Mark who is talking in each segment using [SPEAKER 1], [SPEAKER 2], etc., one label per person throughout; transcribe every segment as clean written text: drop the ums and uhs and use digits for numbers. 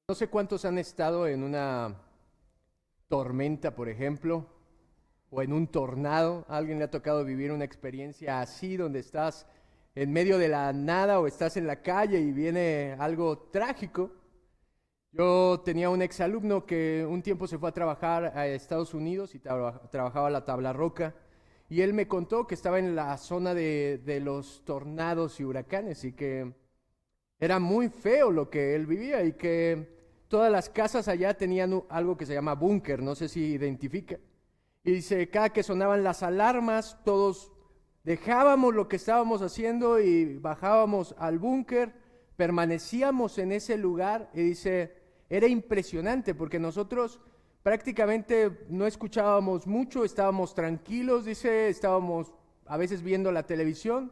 [SPEAKER 1] No sé cuántos han estado en una tormenta, por ejemplo, o en un tornado. ¿A alguien le ha tocado vivir una experiencia así, donde estás en medio de la nada o estás en la calle y viene algo trágico? Yo tenía un exalumno que un tiempo se fue a trabajar a Estados Unidos y trabajaba la tabla roca. Y él me contó que estaba en la zona de los tornados y huracanes y que era muy feo lo que él vivía y que todas las casas allá tenían algo que se llama búnker, no sé si identifica. Y dice, cada que sonaban las alarmas, todos dejábamos lo que estábamos haciendo y bajábamos al búnker, permanecíamos en ese lugar y dice, era impresionante porque nosotros prácticamente no escuchábamos mucho, estábamos tranquilos, dice, estábamos a veces viendo la televisión,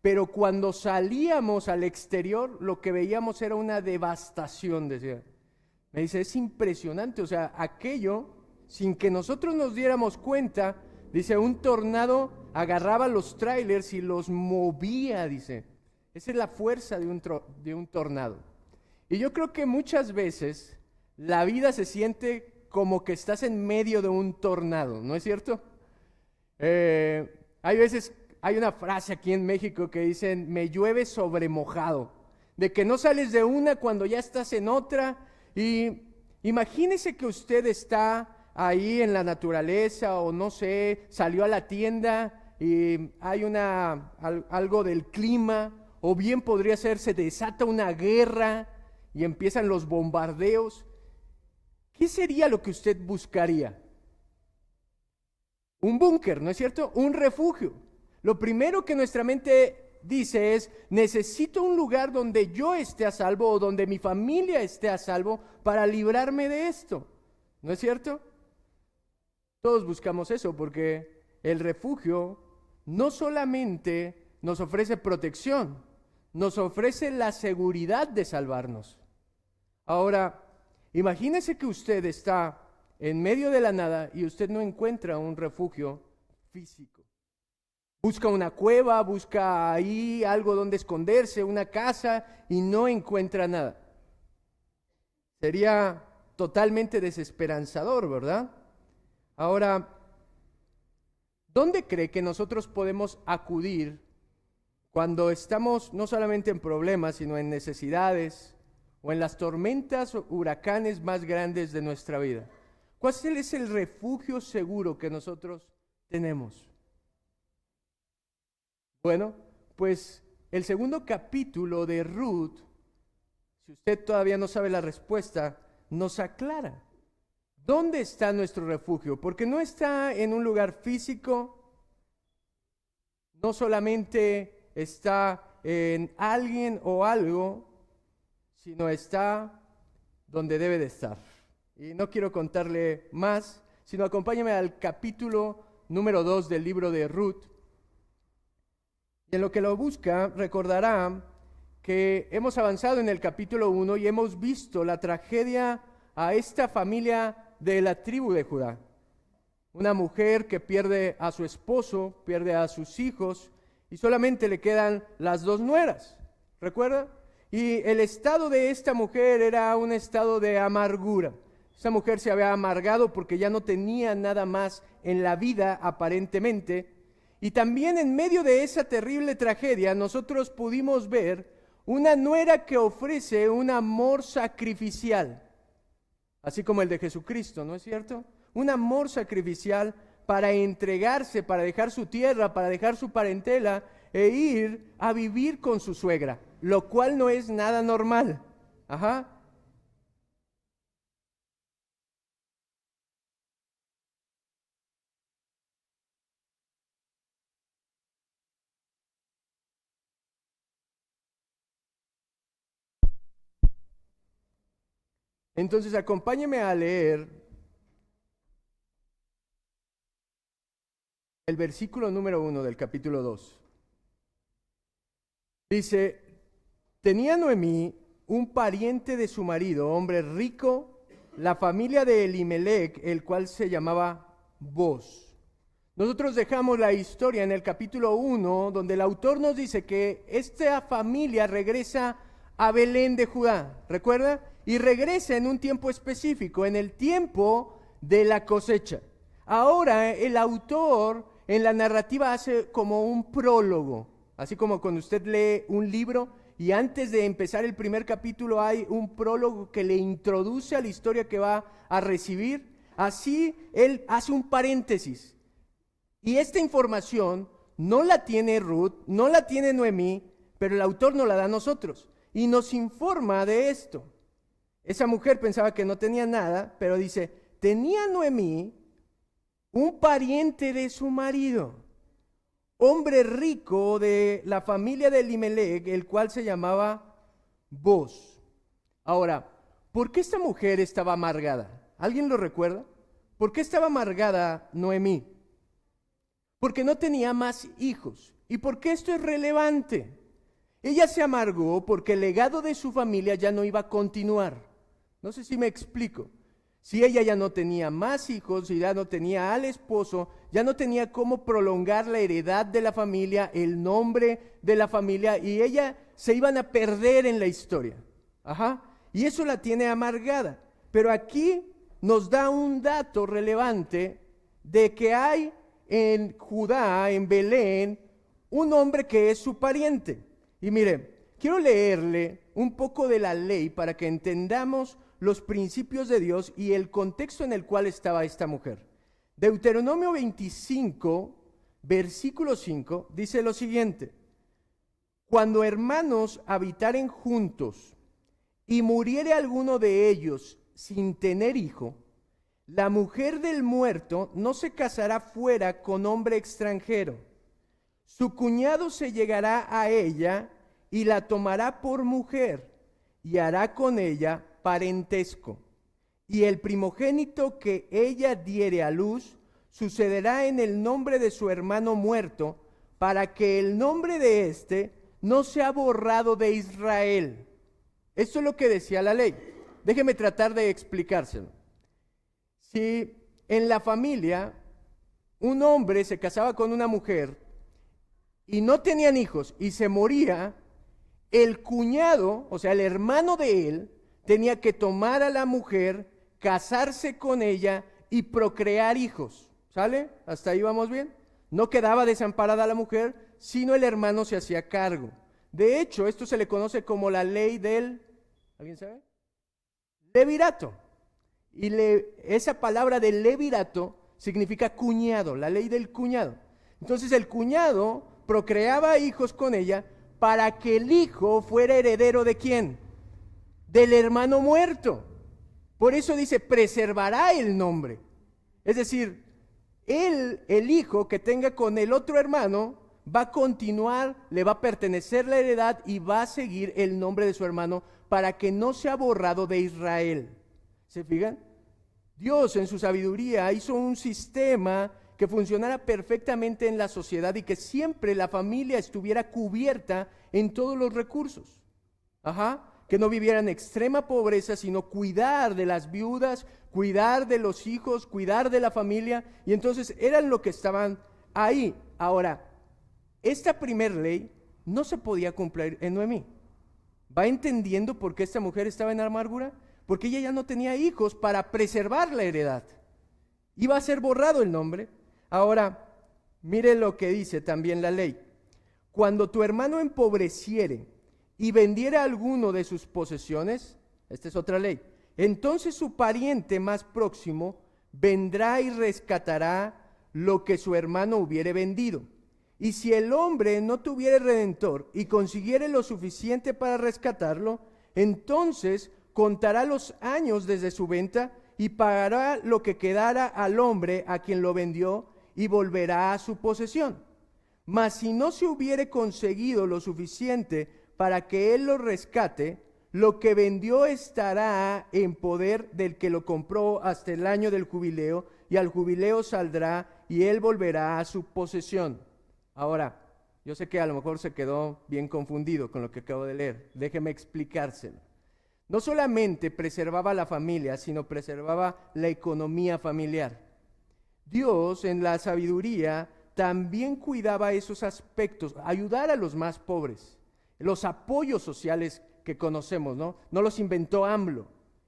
[SPEAKER 1] pero cuando salíamos al exterior lo que veíamos era una devastación, decía. Me dice, es impresionante, o sea, aquello, sin que nosotros nos diéramos cuenta, dice, un tornado agarraba los trailers y los movía, dice. Esa es la fuerza de un tornado. Y yo creo que muchas veces la vida se siente como que estás en medio de un tornado, ¿no es cierto? Hay veces, hay una frase aquí en México que dicen, me llueve sobre mojado, de que no sales de una cuando ya estás en otra. Y imagínese que usted está ahí en la naturaleza o no sé, salió a la tienda y hay algo del clima, o bien podría ser, se desata una guerra y empiezan los bombardeos. ¿Qué sería lo que usted buscaría? Un búnker, ¿no es cierto? Un refugio. Lo primero que nuestra mente dice es, necesito un lugar donde yo esté a salvo o donde mi familia esté a salvo para librarme de esto. ¿No es cierto? Todos buscamos eso porque el refugio no solamente nos ofrece protección, nos ofrece la seguridad de salvarnos. Ahora, imagínese que usted está en medio de la nada y usted no encuentra un refugio físico. Busca una cueva, busca ahí algo donde esconderse, una casa, y no encuentra nada. Sería totalmente desesperanzador, ¿verdad? Ahora, ¿dónde cree que nosotros podemos acudir cuando estamos no solamente en problemas, sino en necesidades o en las tormentas o huracanes más grandes de nuestra vida? ¿Cuál es el refugio seguro que nosotros tenemos? Bueno, pues el segundo capítulo de Ruth, si usted todavía no sabe la respuesta, nos aclara. ¿Dónde está nuestro refugio? Porque no está en un lugar físico, no solamente está en alguien o algo, sino está donde debe de estar. Y no quiero contarle más, sino acompáñame al capítulo número 2 del libro de Ruth. Y en lo que lo busca, recordará que hemos avanzado en el capítulo 1 y hemos visto la tragedia a esta familia de la tribu de Judá. Una mujer que pierde a su esposo, pierde a sus hijos y solamente le quedan las dos nueras, ¿recuerda? Y el estado de esta mujer era un estado de amargura. Esta mujer se había amargado porque ya no tenía nada más en la vida aparentemente. Y también en medio de esa terrible tragedia nosotros pudimos ver una nuera que ofrece un amor sacrificial, así como el de Jesucristo, ¿no es cierto? Un amor sacrificial para entregarse, para dejar su tierra, para dejar su parentela e ir a vivir con su suegra, lo cual no es nada normal. Ajá. Entonces, acompáñeme a leer el versículo número 1 del capítulo 2. Dice, tenía Noemí un pariente de su marido, hombre rico, la familia de Elimelec, el cual se llamaba Boz. Nosotros dejamos la historia en el capítulo 1, donde el autor nos dice que esta familia regresa a Belén de Judá, ¿recuerda? y regresa en un tiempo específico, en el tiempo de la cosecha. Ahora el autor en la narrativa hace como un prólogo, así como cuando usted lee un libro y antes de empezar el primer capítulo hay un prólogo que le introduce a la historia que va a recibir. Así él hace un paréntesis. Y esta información no la tiene Ruth, no la tiene Noemí, pero el autor nos la da a nosotros y nos informa de esto. Esa mujer pensaba que no tenía nada, pero dice, tenía Noemí un pariente de su marido, hombre rico de la familia de Elimelec, el cual se llamaba Boz. Ahora, ¿por qué esta mujer estaba amargada? ¿Alguien lo recuerda? ¿Por qué estaba amargada Noemí? Porque no tenía más hijos. ¿Y por qué esto es relevante? Ella se amargó porque el legado de su familia ya no iba a continuar. No sé si me explico. Si ella ya no tenía más hijos, si ya no tenía al esposo, ya no tenía cómo prolongar la heredad de la familia, el nombre de la familia, y ella se iban a perder en la historia. Y eso la tiene amargada. Pero aquí nos da un dato relevante de que hay en Judá, en Belén, un hombre que es su pariente. Y mire, quiero leerle un poco de la ley para que entendamos los principios de Dios y el contexto en el cual estaba esta mujer. Deuteronomio 25, versículo 5, dice lo siguiente: cuando hermanos habitaren juntos y muriere alguno de ellos sin tener hijo, la mujer del muerto no se casará fuera con hombre extranjero. Su cuñado se llegará a ella y la tomará por mujer y hará con ella parentesco. Y el primogénito que ella diere a luz sucederá en el nombre de su hermano muerto, para que el nombre de éste no sea borrado de Israel. Esto es lo que decía la ley. Déjeme tratar de explicárselo. Si en la familia un hombre se casaba con una mujer y no tenían hijos y se moría, el cuñado, o sea, el hermano de él, tenía que tomar a la mujer, casarse con ella y procrear hijos. ¿Sale? ¿Hasta ahí vamos bien? No quedaba desamparada la mujer, sino el hermano se hacía cargo. De hecho, esto se le conoce como la ley del, ¿alguien sabe? Levirato. Y esa palabra de levirato significa cuñado, la ley del cuñado. Entonces el cuñado procreaba hijos con ella para que el hijo fuera heredero ¿de quién? Del hermano muerto. Por eso dice, preservará el nombre. Es decir, el hijo que tenga con el otro hermano va a continuar, le va a pertenecer la heredad y va a seguir el nombre de su hermano para que no sea borrado de Israel. ¿Se fijan? Dios en su sabiduría hizo un sistema que funcionara perfectamente en la sociedad y que siempre la familia estuviera cubierta en todos los recursos. Que no viviera en extrema pobreza, sino cuidar de las viudas, cuidar de los hijos, cuidar de la familia, y entonces eran lo que estaban ahí. Ahora, esta primer ley no se podía cumplir en Noemí. ¿Va entendiendo por qué esta mujer estaba en amargura? Porque ella ya no tenía hijos para preservar la heredad. Iba a ser borrado el nombre. Ahora, mire lo que dice también la ley. Cuando tu hermano empobreciere y vendiera alguno de sus posesiones, esta es otra ley, entonces su pariente más próximo vendrá y rescatará lo que su hermano hubiere vendido. Y si el hombre no tuviere redentor y consiguiere lo suficiente para rescatarlo, entonces contará los años desde su venta y pagará lo que quedara al hombre a quien lo vendió y volverá a su posesión. Mas si no se hubiere conseguido lo suficiente para que él lo rescate, lo que vendió estará en poder del que lo compró hasta el año del jubileo, y al jubileo saldrá y él volverá a su posesión. Ahora, yo sé que a lo mejor se quedó bien confundido con lo que acabo de leer. Déjeme explicárselo. No solamente preservaba la familia, sino preservaba la economía familiar. Dios, en la sabiduría, también cuidaba esos aspectos, ayudar a los más pobres. Los apoyos sociales que conocemos, ¿no? No los inventó AMLO.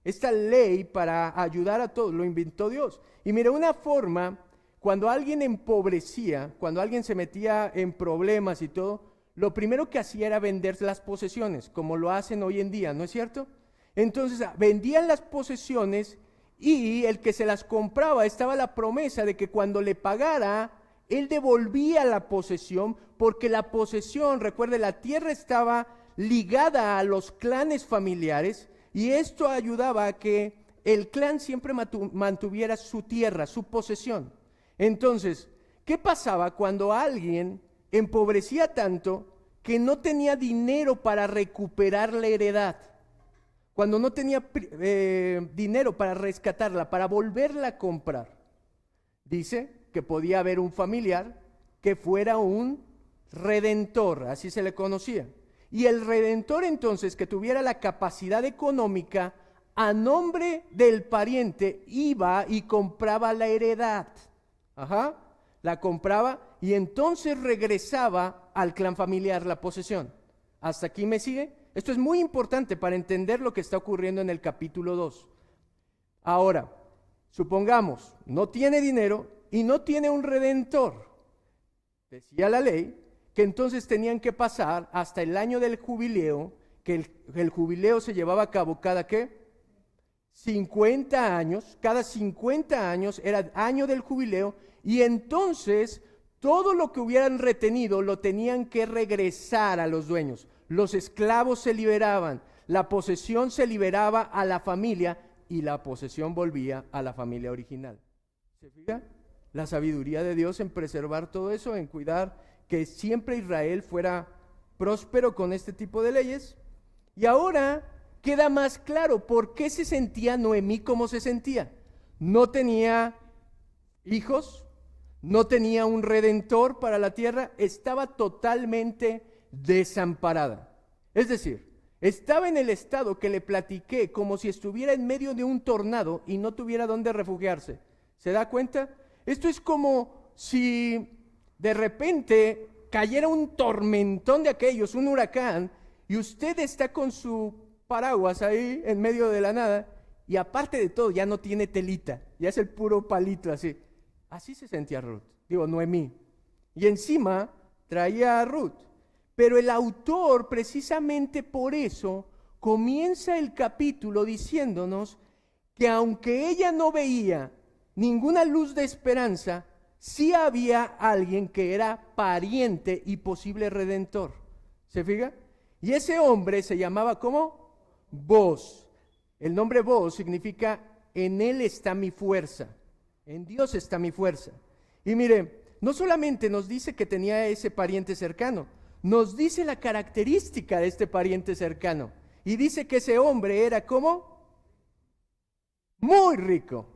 [SPEAKER 1] esta ley para ayudar a todos, lo inventó Dios. Y mire, una forma, cuando alguien empobrecía, cuando alguien se metía en problemas y todo, lo primero que hacía era vender las posesiones, como lo hacen hoy en día, ¿no es cierto? Entonces vendían las posesiones y el que se las compraba, estaba la promesa de que cuando le pagara, él devolvía la posesión, porque la posesión, recuerde, la tierra estaba ligada a los clanes familiares, y esto ayudaba a que el clan siempre mantuviera su tierra, su posesión. Entonces, ¿qué pasaba cuando alguien empobrecía tanto que no tenía dinero para recuperar la heredad? Cuando no tenía dinero para rescatarla, para volverla a comprar. Dice que podía haber un familiar que fuera un redentor, así se le conocía. Y el redentor entonces, que tuviera la capacidad económica, a nombre del pariente iba y compraba la heredad. La compraba y entonces regresaba al clan familiar la posesión. ¿Hasta aquí me sigue? Esto es muy importante para entender lo que está ocurriendo en el capítulo 2. Ahora, supongamos, no tiene dinero y no tiene un redentor. Decía la ley que entonces tenían que pasar hasta el año del jubileo, que el jubileo se llevaba a cabo cada ¿qué? 50 años, cada 50 años era año del jubileo, y entonces todo lo que hubieran retenido lo tenían que regresar a los dueños. Los esclavos se liberaban, la posesión se liberaba a la familia y la posesión volvía a la familia original. ¿Se fija? La sabiduría de Dios en preservar todo eso, en cuidar que siempre Israel fuera próspero con este tipo de leyes. Y ahora queda más claro por qué se sentía Noemí como se sentía. No tenía hijos, no tenía un redentor para la tierra, estaba totalmente desamparada. Es decir, estaba en el estado que le platiqué, como si estuviera en medio de un tornado y no tuviera dónde refugiarse. ¿Se da cuenta? Esto es como si de repente cayera un tormentón de aquellos, un huracán, y usted está con su paraguas ahí en medio de la nada, y aparte de todo ya no tiene telita, ya es el puro palito así. Así se sentía Noemí. Y encima traía a Ruth. Pero el autor, precisamente por eso, comienza el capítulo diciéndonos que aunque ella no veía ninguna luz de esperanza, sí había alguien que era pariente y posible redentor. ¿Se fija? Y ese hombre se llamaba ¿cómo? Boaz. El nombre Boaz significa en él está mi fuerza, en Dios está mi fuerza. Y mire, no solamente nos dice que tenía ese pariente cercano, nos dice la característica de este pariente cercano. Y dice que ese hombre era ¿cómo? Muy rico.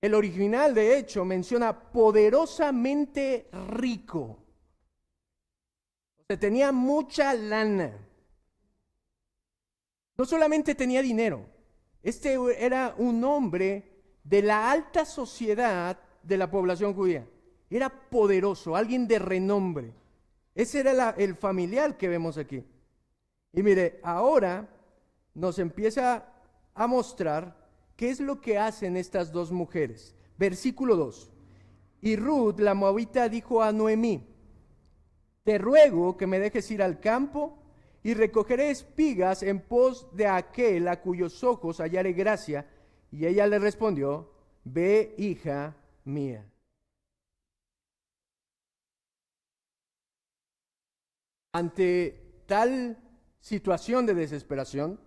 [SPEAKER 1] El original, de hecho, menciona poderosamente rico. O sea, tenía mucha lana. No solamente tenía dinero, este era un hombre de la alta sociedad de la población judía. Era poderoso, alguien de renombre. Ese era el familiar que vemos aquí. Y mire, ahora nos empieza a mostrar qué es lo que hacen estas dos mujeres. Versículo 2. Y Ruth, la moabita, dijo a Noemí: te ruego que me dejes ir al campo y recogeré espigas en pos de aquel a cuyos ojos hallare gracia. Y ella le respondió: ve, hija mía. Ante tal situación de desesperación,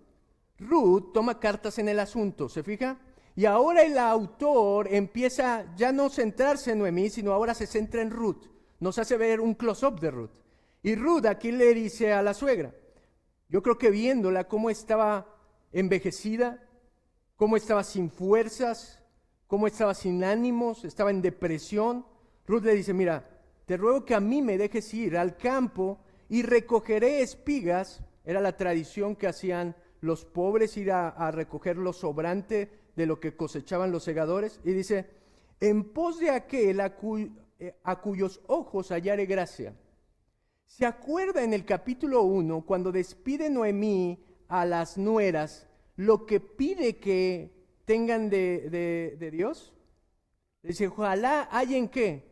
[SPEAKER 1] Ruth toma cartas en el asunto, ¿se fija? Y ahora el autor empieza ya no centrarse en Noemí, sino ahora se centra en Ruth. Nos hace ver un close-up de Ruth. Y Ruth aquí le dice a la suegra, yo creo que viéndola cómo estaba envejecida, cómo estaba sin fuerzas, cómo estaba sin ánimos, estaba en depresión, Ruth le dice, mira, te ruego que a mí me dejes ir al campo y recogeré espigas. Era la tradición que hacían los pobres, ir a recoger lo sobrante de lo que cosechaban los segadores. Y dice, en pos de aquel a cuyos ojos hallare gracia. ¿Se acuerda en el capítulo 1 cuando despide Noemí a las nueras? lo que pide que tengan de Dios? Dice, ojalá hallen ¿qué?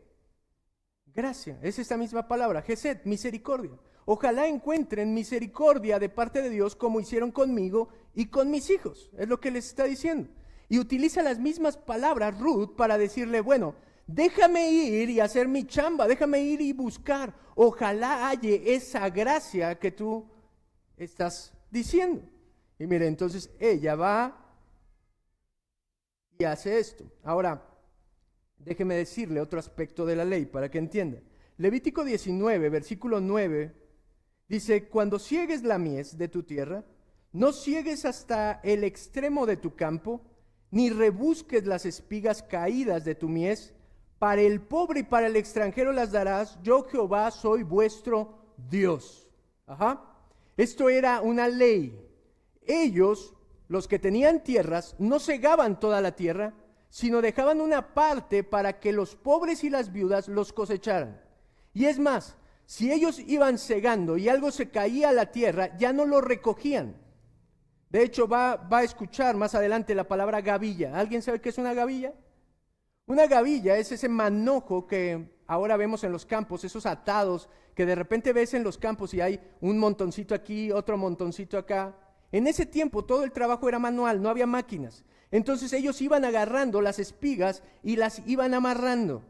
[SPEAKER 1] Gracia. Es esta misma palabra, Gesed, misericordia. Ojalá encuentren misericordia de parte de Dios como hicieron conmigo y con mis hijos. Es lo que les está diciendo. Y utiliza las mismas palabras Ruth para decirle, bueno, déjame ir y hacer mi chamba, déjame ir y buscar. Ojalá halle esa gracia que tú estás diciendo. Y mire, entonces ella va y hace esto. Ahora, déjeme decirle otro aspecto de la ley para que entienda. Levítico 19, versículo 9, dice, cuando ciegues la mies de tu tierra, no ciegues hasta el extremo de tu campo, ni rebusques las espigas caídas de tu mies, para el pobre y para el extranjero las darás, yo Jehová soy vuestro Dios. Ajá. Esto era una ley. Ellos, los que tenían tierras, no cegaban toda la tierra, sino dejaban una parte para que los pobres y las viudas los cosecharan. Y es más, si ellos iban segando y algo se caía a la tierra, ya no lo recogían. De hecho, va a escuchar más adelante la palabra gavilla. ¿Alguien sabe qué es una gavilla? Una gavilla es ese manojo que ahora vemos en los campos, esos atados que de repente ves en los campos y hay un montoncito aquí, otro montoncito acá. En ese tiempo todo el trabajo era manual, no había máquinas. Entonces ellos iban agarrando las espigas y las iban amarrando.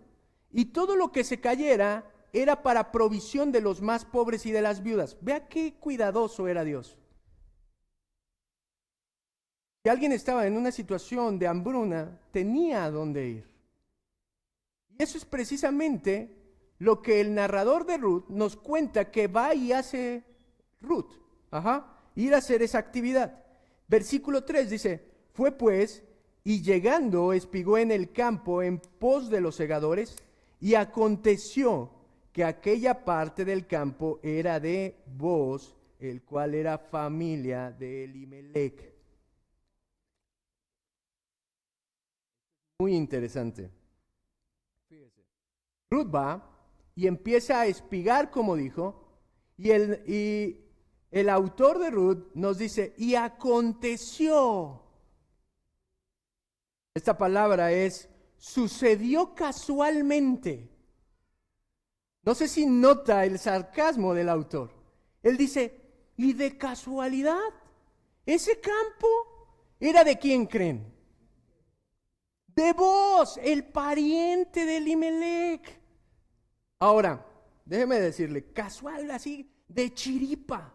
[SPEAKER 1] Y todo lo que se cayera era para provisión de los más pobres y de las viudas. Vea qué cuidadoso era Dios. Si alguien estaba en una situación de hambruna, tenía a dónde ir. Y eso es precisamente lo que el narrador de Ruth nos cuenta que va y hace Ruth. Ir a hacer esa actividad. Versículo 3 dice, fue pues, y llegando espigó en el campo en pos de los segadores, y aconteció que aquella parte del campo era de Booz, el cual era familia de Elimelech. Muy interesante. Fíjese. Ruth va y empieza a espigar, como dijo, y el autor de Ruth nos dice, y aconteció. Esta palabra es, sucedió casualmente. No sé si nota el sarcasmo del autor. Él dice, ¿y de casualidad? ¿Ese campo era de quién creen? De Booz, el pariente de Elimelech. Ahora, déjeme decirle, casual así, de chiripa.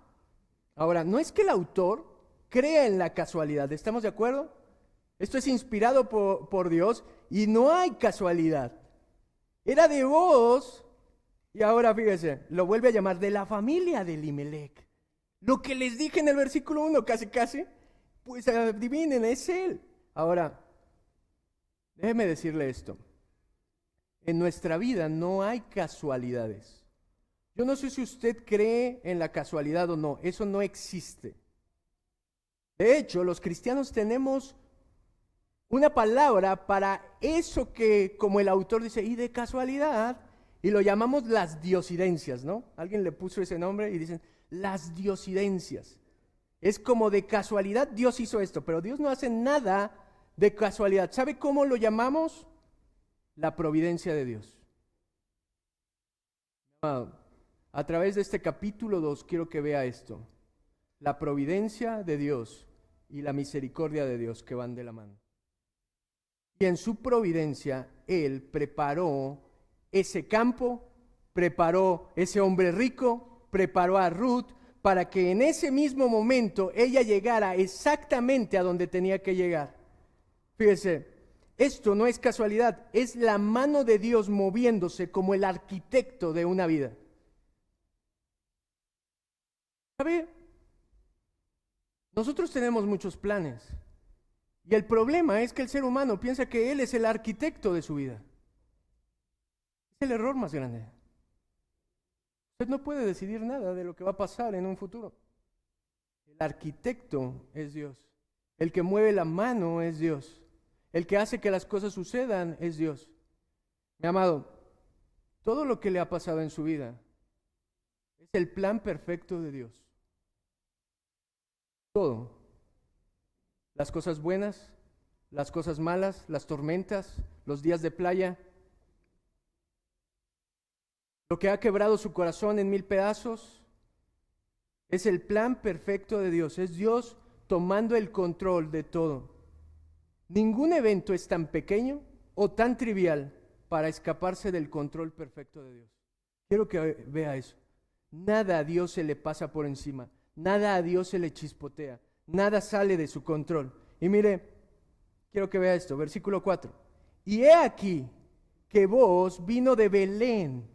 [SPEAKER 1] Ahora, no es que el autor crea en la casualidad, ¿estamos de acuerdo? Esto es inspirado por Dios y no hay casualidad. Era de Booz y ahora fíjese, lo vuelve a llamar de la familia de Elimelech. Lo que les dije en el versículo 1, casi, pues adivinen, es él. Ahora, déjeme decirle esto. En nuestra vida no hay casualidades. Yo no sé si usted cree en la casualidad o no, eso no existe. De hecho, los cristianos tenemos una palabra para eso que, como el autor dice, y de casualidad, y lo llamamos las diosidencias, ¿no? Alguien le puso ese nombre y dicen, las diosidencias. Es como de casualidad Dios hizo esto, pero Dios no hace nada de casualidad. ¿Sabe cómo lo llamamos? La providencia de Dios. A través de este capítulo 2 quiero que vea esto. La providencia de Dios y la misericordia de Dios que van de la mano. Y en su providencia Él preparó ese campo, preparó ese hombre rico, preparó a Ruth para que en ese mismo momento ella llegara exactamente a donde tenía que llegar. Fíjese, esto no es casualidad, es la mano de Dios moviéndose como el arquitecto de una vida. ¿Sabe? Nosotros tenemos muchos planes y el problema es que el ser humano piensa que él es el arquitecto de su vida. Es el error más grande. Usted no puede decidir nada de lo que va a pasar en un futuro. El arquitecto es Dios. El que mueve la mano es Dios. El que hace que las cosas sucedan es Dios. Mi amado, todo lo que le ha pasado en su vida es el plan perfecto de Dios. Todo. las cosas buenas, las cosas malas, las tormentas, los días de playa, lo que ha quebrado su corazón en 1000 pedazos. Es el plan perfecto de Dios, es Dios tomando el control de todo. Ningún evento es tan pequeño o tan trivial para escaparse del control perfecto de Dios. Quiero que vea eso. Nada a Dios se le pasa por encima, nada a Dios se le chispotea, nada sale de su control. Y mire, quiero que vea esto, versículo 4. Y he aquí que vos vino de Belén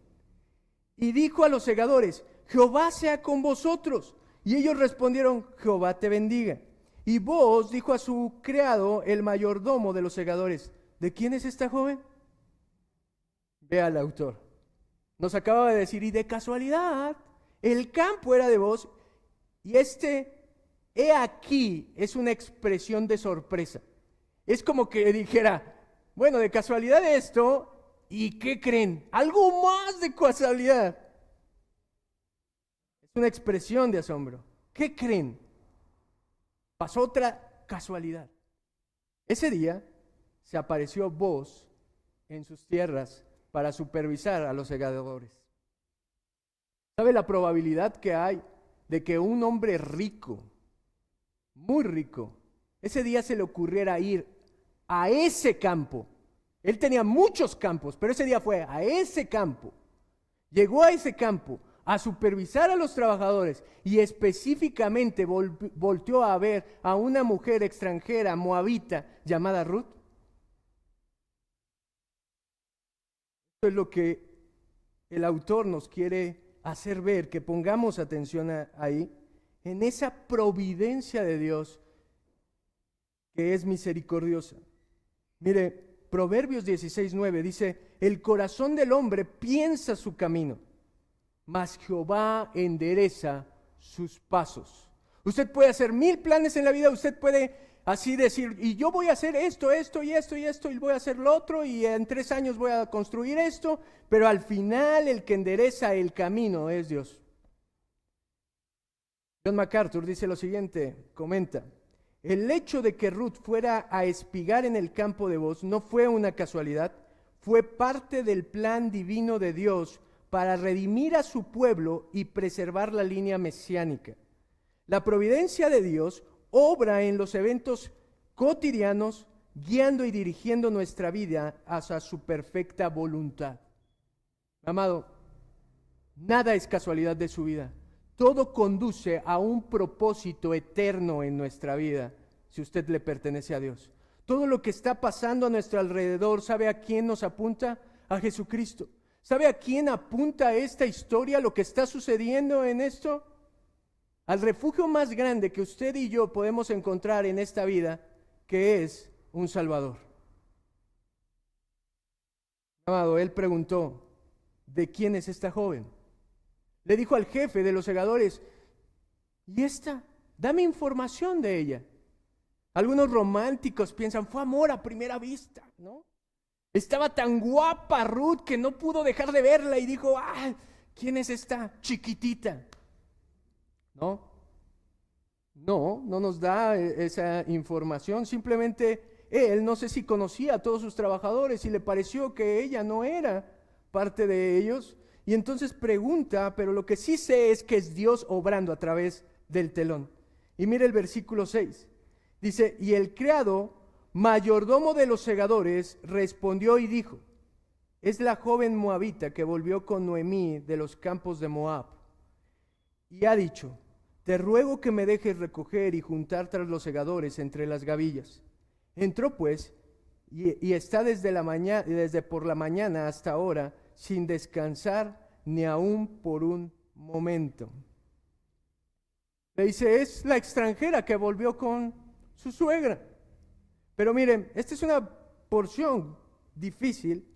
[SPEAKER 1] y dijo a los segadores: Jehová sea con vosotros. Y ellos respondieron: Jehová te bendiga. Y vos dijo a su criado, el mayordomo de los segadores: ¿de quién es esta joven? Vea al autor. Nos acaba de decir: y de casualidad, el campo era de vos. Y he aquí, es una expresión de sorpresa. Es como que dijera: bueno, de casualidad esto, ¿y qué creen? Algo más de casualidad. Es una expresión de asombro. ¿Qué creen? Pasó otra casualidad. Ese día se apareció Booz en sus tierras para supervisar a los segadores. ¿Sabe la probabilidad que hay de que un hombre rico, muy rico, ese día se le ocurriera ir a ese campo? Él tenía muchos campos, pero ese día fue a ese campo. Llegó a ese campo a supervisar a los trabajadores y específicamente volteó a ver a una mujer extranjera moabita llamada Ruth. Esto es lo que el autor nos quiere hacer ver, que pongamos atención ahí, en esa providencia de Dios que es misericordiosa. Mire, Proverbios 16:9 dice: el corazón del hombre piensa su camino, mas Jehová endereza sus pasos. Usted puede hacer 1000 planes en la vida, usted puede así decir: y yo voy a hacer esto, esto y esto y esto, y voy a hacer lo otro, y en 3 años voy a construir esto, pero al final el que endereza el camino es Dios. John MacArthur dice lo siguiente, comenta: el hecho de que Ruth fuera a espigar en el campo de Booz no fue una casualidad, fue parte del plan divino de Dios para redimir a su pueblo y preservar la línea mesiánica. La providencia de Dios obra en los eventos cotidianos, guiando y dirigiendo nuestra vida hacia su perfecta voluntad. Amado, nada es casualidad de su vida. Todo conduce a un propósito eterno en nuestra vida, si usted le pertenece a Dios. Todo lo que está pasando a nuestro alrededor, ¿sabe a quién nos apunta? A Jesucristo. ¿Sabe a quién apunta esta historia, lo que está sucediendo en esto? Al refugio más grande que usted y yo podemos encontrar en esta vida, que es un Salvador. Amado, él preguntó: ¿de quién es esta joven? Le dijo al jefe de los segadores: ¿y esta? Dame información de ella. Algunos románticos piensan: fue amor a primera vista, ¿no? Estaba tan guapa Ruth que no pudo dejar de verla y dijo: ¿quién es esta chiquitita? No nos da esa información. Simplemente él, no sé si conocía a todos sus trabajadores y le pareció que ella no era parte de ellos. Y entonces pregunta, pero lo que sí sé es que es Dios obrando a través del telón. Y mire el versículo 6. Dice: y el criado mayordomo de los segadores respondió y dijo: es la joven moabita que volvió con Noemí de los campos de Moab. Y ha dicho: te ruego que me dejes recoger y juntar tras los segadores entre las gavillas. Entró pues y está desde por la mañana hasta ahora sin descansar ni aún por un momento. Le dice: es la extranjera que volvió con su suegra. Pero miren, esta es una porción difícil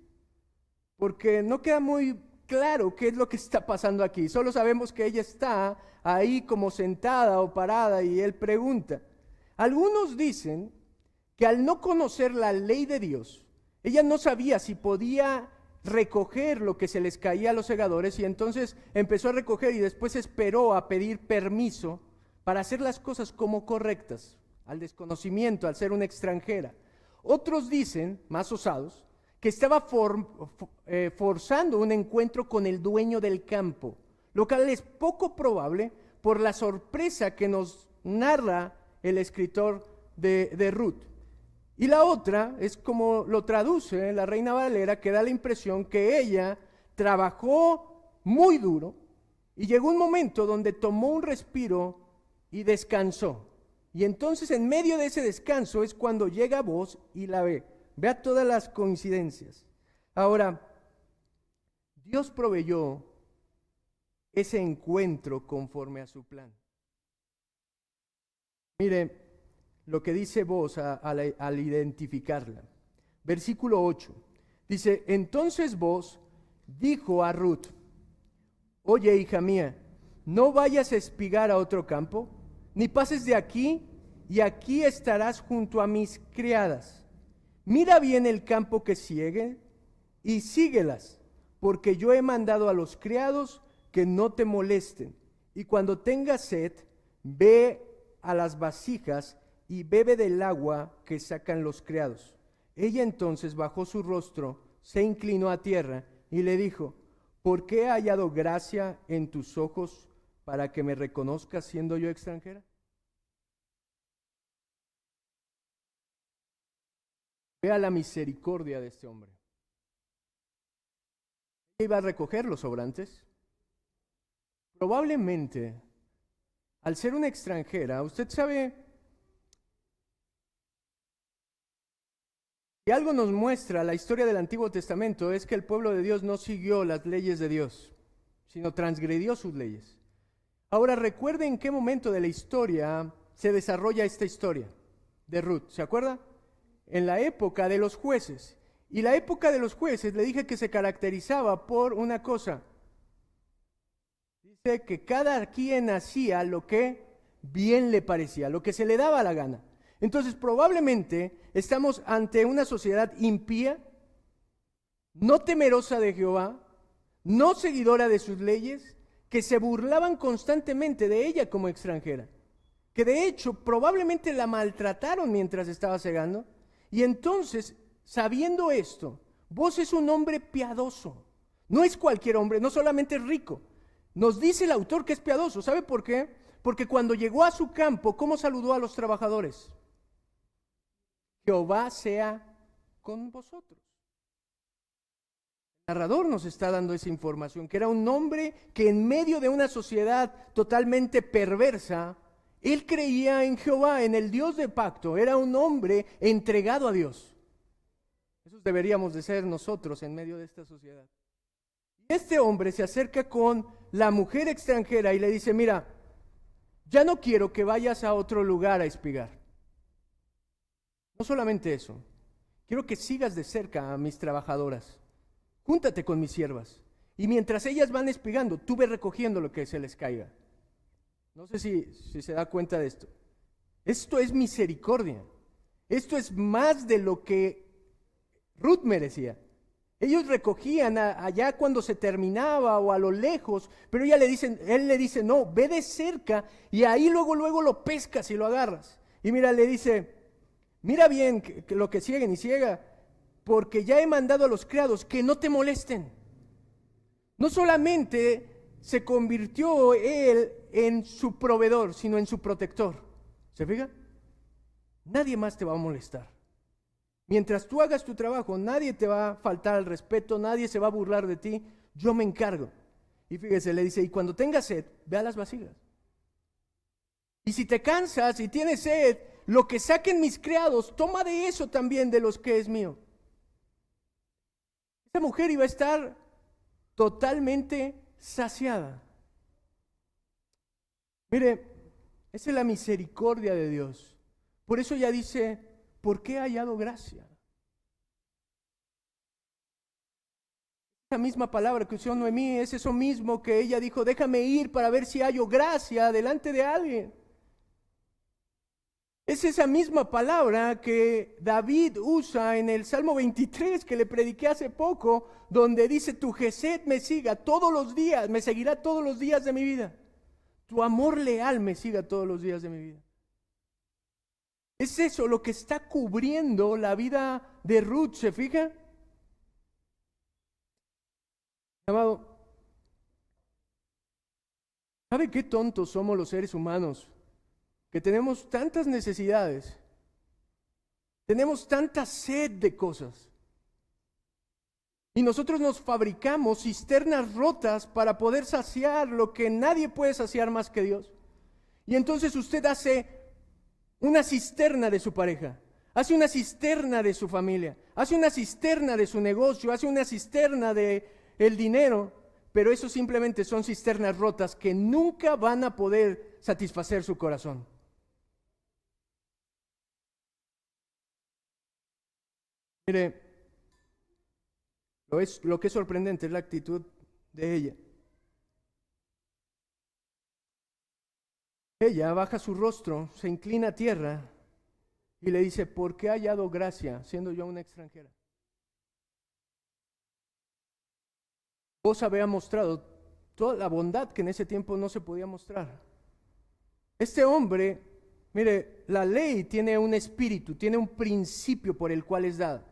[SPEAKER 1] porque no queda muy claro qué es lo que está pasando aquí. Solo sabemos que ella está ahí como sentada o parada y él pregunta. Algunos dicen que al no conocer la ley de Dios, ella no sabía si podía recoger lo que se les caía a los segadores, y entonces empezó a recoger y después esperó a pedir permiso para hacer las cosas como correctas. al desconocimiento, al ser una extranjera. Otros dicen, más osados, que estaba forzando un encuentro con el dueño del campo, lo cual es poco probable por la sorpresa que nos narra el escritor de Ruth. Y la otra es como lo traduce la Reina Valera, que da la impresión que ella trabajó muy duro y llegó un momento donde tomó un respiro y descansó. Y entonces en medio de ese descanso es cuando llega Booz y la ve. Vea todas las coincidencias. Ahora, Dios proveyó ese encuentro conforme a su plan. Mire lo que dice Booz al identificarla. Versículo 8. Dice, entonces Booz dijo a Ruth, oye, hija mía, no vayas a espigar a otro campo, ni pases de aquí, y aquí estarás junto a mis criadas. Mira bien el campo que sigue y síguelas, porque yo he mandado a los criados que no te molesten. Y cuando tengas sed, ve a las vasijas y bebe del agua que sacan los criados. Ella entonces bajó su rostro, se inclinó a tierra y le dijo, ¿por qué he hallado gracia en tus ojos para que me reconozcas siendo yo extranjera? Vea la misericordia de este hombre. ¿Iba a recoger los sobrantes? Probablemente, al ser una extranjera, usted sabe, si algo nos muestra la historia del Antiguo Testamento es que el pueblo de Dios no siguió las leyes de Dios, sino transgredió sus leyes. Ahora recuerde en qué momento de la historia se desarrolla esta historia de Ruth, ¿se acuerda? En la época de los jueces. Y la época de los jueces, le dije que se caracterizaba por una cosa. Dice que cada quien hacía lo que bien le parecía, lo que se le daba la gana. Entonces probablemente estamos ante una sociedad impía, no temerosa de Jehová, no seguidora de sus leyes, que se burlaban constantemente de ella como extranjera, que de hecho probablemente la maltrataron mientras estaba cegando. Y entonces, sabiendo esto, Booz es un hombre piadoso, no es cualquier hombre, no solamente es rico. Nos dice el autor que es piadoso, ¿sabe por qué? Porque cuando llegó a su campo, ¿cómo saludó a los trabajadores? Jehová sea con vosotros. El narrador nos está dando esa información, que era un hombre que en medio de una sociedad totalmente perversa, él creía en Jehová, en el Dios de pacto, era un hombre entregado a Dios. Eso deberíamos de ser nosotros en medio de esta sociedad. Y este hombre se acerca con la mujer extranjera y le dice, mira, ya no quiero que vayas a otro lugar a espigar. No solamente eso, quiero que sigas de cerca a mis trabajadoras. Júntate con mis siervas. Y mientras ellas van espigando, tú ve recogiendo lo que se les caiga. No sé si se da cuenta de esto. Esto es misericordia. Esto es más de lo que Ruth merecía. Ellos recogían allá cuando se terminaba o a lo lejos, pero él le dice, no, ve de cerca y ahí luego lo pescas y lo agarras. Y mira, le dice, mira bien que lo que cieguen y ciega, porque ya he mandado a los criados que no te molesten. No solamente se convirtió él en su proveedor, sino en su protector. ¿Se fija? Nadie más te va a molestar. Mientras tú hagas tu trabajo, nadie te va a faltar al respeto, nadie se va a burlar de ti, yo me encargo. Y fíjese, le dice, y cuando tengas sed, ve a las vasijas. Y si te cansas y tienes sed, lo que saquen mis criados, toma de eso también, de los que es mío. Esa mujer iba a estar totalmente saciada. Mire, esa es la misericordia de Dios. Por eso ya dice, ¿por qué he hallado gracia? Esa misma palabra que usó Noemí es eso mismo que ella dijo, déjame ir para ver si hallo gracia delante de alguien. Es esa misma palabra que David usa en el Salmo 23 que le prediqué hace poco, donde dice, tu gesed me siga todos los días, me seguirá todos los días de mi vida. Tu amor leal me siga todos los días de mi vida. Es eso lo que está cubriendo la vida de Ruth, ¿se fija? Amado, ¿sabe qué tontos somos los seres humanos? Que tenemos tantas necesidades, tenemos tanta sed de cosas. Y nosotros nos fabricamos cisternas rotas para poder saciar lo que nadie puede saciar más que Dios. Y entonces usted hace una cisterna de su pareja, hace una cisterna de su familia, hace una cisterna de su negocio, hace una cisterna de el dinero, pero eso simplemente son cisternas rotas que nunca van a poder satisfacer su corazón. Mire, lo que es sorprendente es la actitud de ella. Ella baja su rostro, se inclina a tierra y le dice, ¿por qué he hallado gracia siendo yo una extranjera? Vos había mostrado toda la bondad que en ese tiempo no se podía mostrar. Este hombre, mire, la ley tiene un espíritu, tiene un principio por el cual es dada.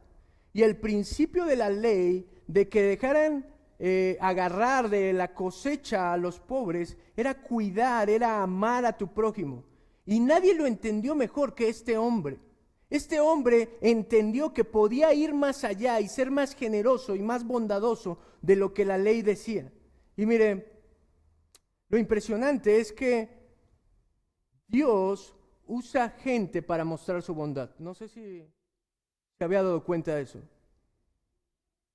[SPEAKER 1] Y el principio de la ley de que dejaran agarrar de la cosecha a los pobres era cuidar, era amar a tu prójimo. Y nadie lo entendió mejor que este hombre. Este hombre entendió que podía ir más allá y ser más generoso y más bondadoso de lo que la ley decía. Y mire, lo impresionante es que Dios usa gente para mostrar su bondad. No sé si se había dado cuenta de eso.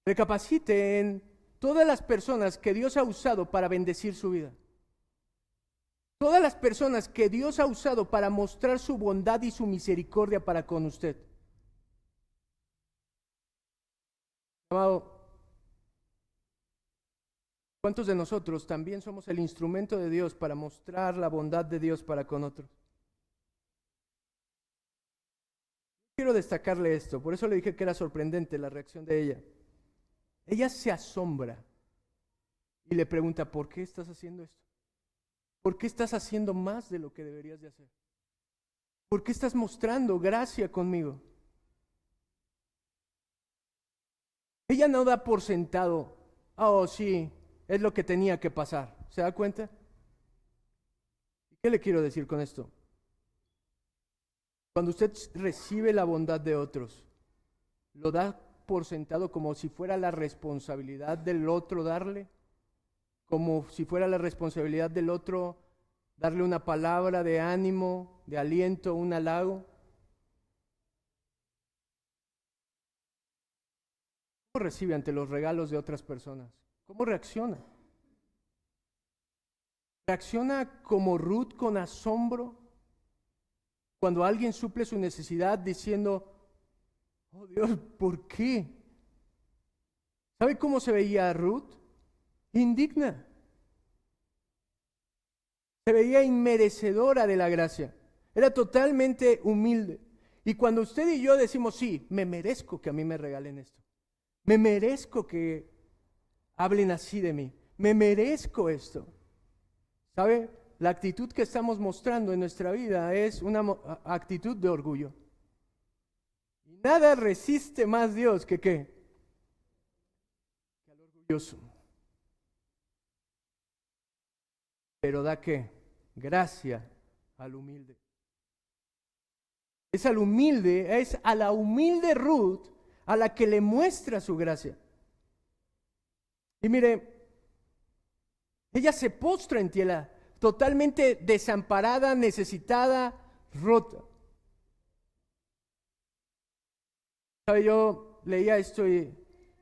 [SPEAKER 1] Recapacite en todas las personas que Dios ha usado para bendecir su vida. Todas las personas que Dios ha usado para mostrar su bondad y su misericordia para con usted. Amado, ¿cuántos de nosotros también somos el instrumento de Dios para mostrar la bondad de Dios para con otros? Quiero destacarle esto, por eso le dije que era sorprendente la reacción de ella. Ella se asombra y le pregunta, ¿por qué estás haciendo esto? ¿Por qué estás haciendo más de lo que deberías de hacer? ¿Por qué estás mostrando gracia conmigo? Ella no da por sentado, oh sí, es lo que tenía que pasar. ¿Se da cuenta? ¿Qué le quiero decir con esto? Cuando usted recibe la bondad de otros, lo da por sentado como si fuera la responsabilidad del otro darle, como si fuera la responsabilidad del otro darle una palabra de ánimo, de aliento, un halago. ¿Cómo recibe ante los regalos de otras personas? ¿Cómo reacciona? ¿Reacciona como Ruth con asombro cuando alguien suple su necesidad diciendo, oh Dios, ¿por qué? ¿Sabe cómo se veía Ruth? Indigna. Se veía inmerecedora de la gracia. Era totalmente humilde. Y cuando usted y yo decimos, sí, me merezco que a mí me regalen esto. Me merezco que hablen así de mí. Me merezco esto. ¿Sabe? La actitud que estamos mostrando en nuestra vida es una actitud de orgullo. Y nada resiste más Dios que ¿qué? Que al orgulloso. Pero da ¿qué? Gracia al humilde. Es al humilde, es a la humilde Ruth a la que le muestra su gracia. Y mire, ella se postra en tierra, totalmente desamparada, necesitada, rota. ¿Sabe? Yo leía esto y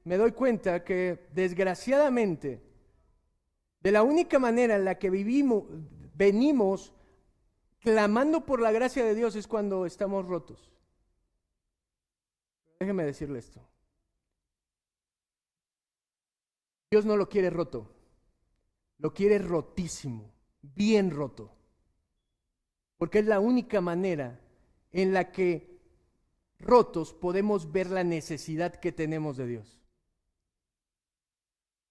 [SPEAKER 1] me doy cuenta que desgraciadamente, de la única manera en la que venimos clamando por la gracia de Dios es cuando estamos rotos. Déjeme decirle esto. Dios no lo quiere roto, lo quiere rotísimo, bien roto. Porque es la única manera en la que rotos podemos ver la necesidad que tenemos de Dios.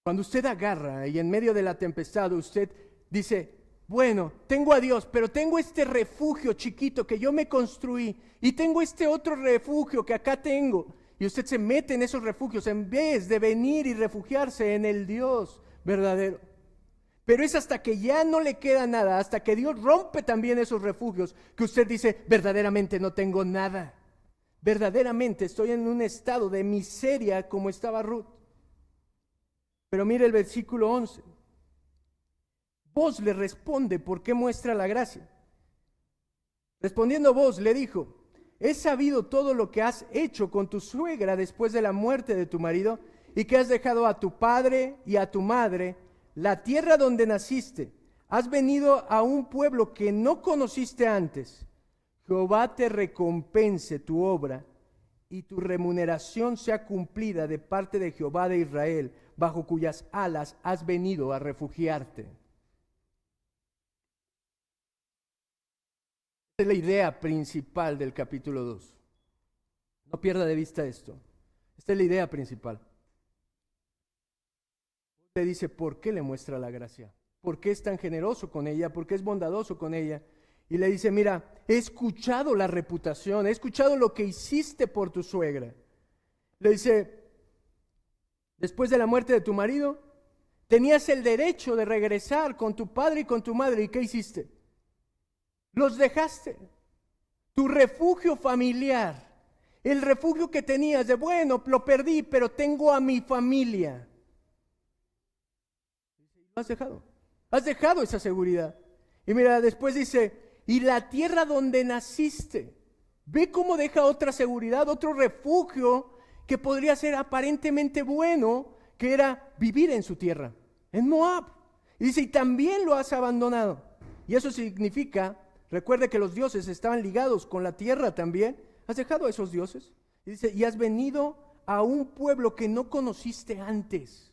[SPEAKER 1] Cuando usted agarra y en medio de la tempestad usted dice, bueno, tengo a Dios, pero tengo este refugio chiquito que yo me construí y tengo este otro refugio que acá tengo. Y usted se mete en esos refugios en vez de venir y refugiarse en el Dios verdadero. Pero es hasta que ya no le queda nada, hasta que Dios rompe también esos refugios, que usted dice, verdaderamente no tengo nada. Verdaderamente estoy en un estado de miseria como estaba Ruth. Pero mire el versículo 11. Boaz le responde, ¿por qué muestra la gracia? Respondiendo Boaz le dijo, he sabido todo lo que has hecho con tu suegra después de la muerte de tu marido y que has dejado a tu padre y a tu madre, la tierra donde naciste. Has venido a un pueblo que no conociste antes. Jehová te recompense tu obra y tu remuneración sea cumplida de parte de Jehová de Israel, bajo cuyas alas has venido a refugiarte. Esta es la idea principal del capítulo 2. No pierda de vista esto. Esta es la idea principal. Le dice, ¿por qué le muestra la gracia? ¿Por qué es tan generoso con ella? ¿Por qué es bondadoso con ella? Y le dice, mira, he escuchado la reputación, he escuchado lo que hiciste por tu suegra. Le dice, después de la muerte de tu marido, tenías el derecho de regresar con tu padre y con tu madre. ¿Y qué hiciste? Los dejaste. Tu refugio familiar, el refugio que tenías de, bueno, lo perdí, pero tengo a mi familia. Lo has dejado. Has dejado esa seguridad. Y mira, después dice, y la tierra donde naciste. Ve cómo deja otra seguridad, otro refugio que podría ser aparentemente bueno, que era vivir en su tierra, en Moab. Y dice, y también lo has abandonado. Y eso significa, recuerde que los dioses estaban ligados con la tierra también. ¿Has dejado a esos dioses? Y dice, y has venido a un pueblo que no conociste antes.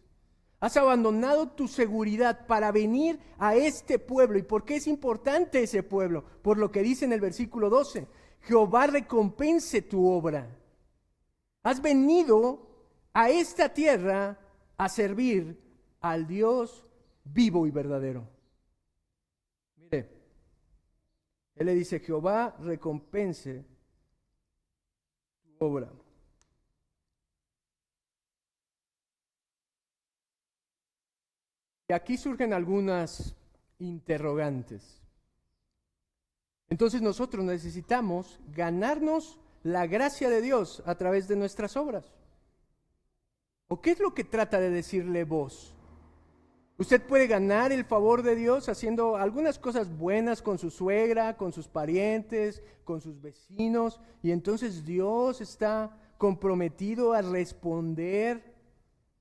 [SPEAKER 1] Has abandonado tu seguridad para venir a este pueblo. ¿Y por qué es importante ese pueblo? Por lo que dice en el versículo 12. Jehová recompense tu obra. Has venido a esta tierra a servir al Dios vivo y verdadero. Mire, él le dice, Jehová recompense tu obra. Y aquí surgen algunas interrogantes. Entonces nosotros necesitamos ganarnos la gracia de Dios a través de nuestras obras. ¿O qué es lo que trata de decirle vos? Usted puede ganar el favor de Dios haciendo algunas cosas buenas con su suegra, con sus parientes, con sus vecinos, y entonces Dios está comprometido a responder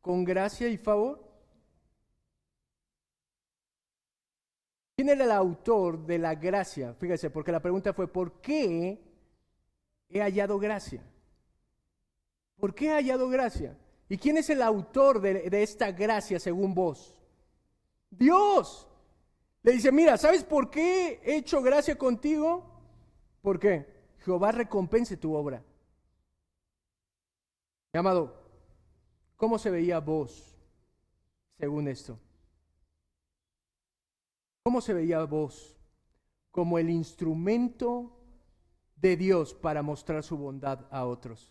[SPEAKER 1] con gracia y favor. ¿Quién era el autor de la gracia? Fíjese, porque la pregunta fue, ¿por qué he hallado gracia? ¿Por qué he hallado gracia? ¿Y quién es el autor de esta gracia según vos? Dios. Le dice, mira, ¿sabes por qué he hecho gracia contigo? ¿Por qué? Jehová recompense tu obra. Mi amado, ¿cómo se veía vos según esto? ¿Cómo se veía vos? Como el instrumento de Dios para mostrar su bondad a otros.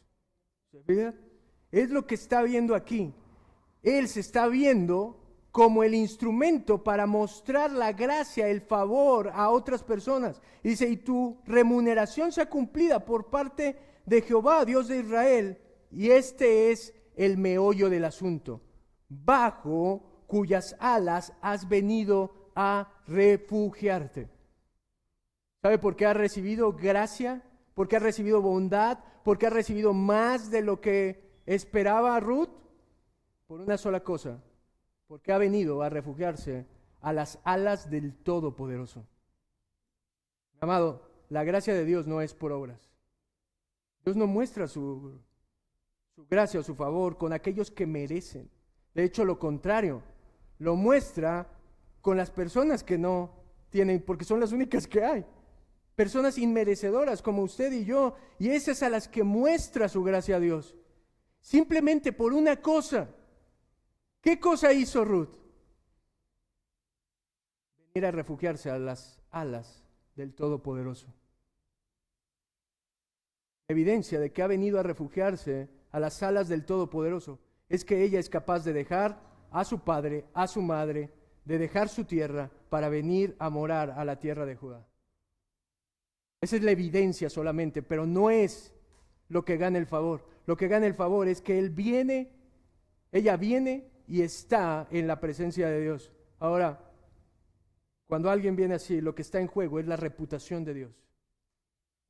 [SPEAKER 1] ¿Se fija? Es lo que está viendo aquí. Él se está viendo como el instrumento para mostrar la gracia, el favor a otras personas. Y dice, y tu remuneración sea cumplida por parte de Jehová, Dios de Israel. Y este es el meollo del asunto, bajo cuyas alas has venido a refugiarte. ¿Sabe por qué ha recibido gracia? ¿Por qué ha recibido bondad? ¿Por qué ha recibido más de lo que esperaba Ruth? Por una sola cosa, porque ha venido a refugiarse a las alas del Todopoderoso. Mi amado, la gracia de Dios no es por obras. Dios no muestra su gracia o su favor con aquellos que merecen. De hecho, lo contrario, lo muestra con las personas que no tienen, porque son las únicas que hay. Personas inmerecedoras como usted y yo, y esas a las que muestra su gracia a Dios. Simplemente por una cosa. ¿Qué cosa hizo Ruth? Venir ir a refugiarse a las alas del Todopoderoso. La evidencia de que ha venido a refugiarse a las alas del Todopoderoso es que ella es capaz de dejar a su padre, a su madre, de dejar su tierra para venir a morar a la tierra de Judá. Esa es la evidencia solamente, pero no es lo que gana el favor. Lo que gana el favor es que ella viene y está en la presencia de Dios. Ahora, cuando alguien viene así, lo que está en juego es la reputación de Dios.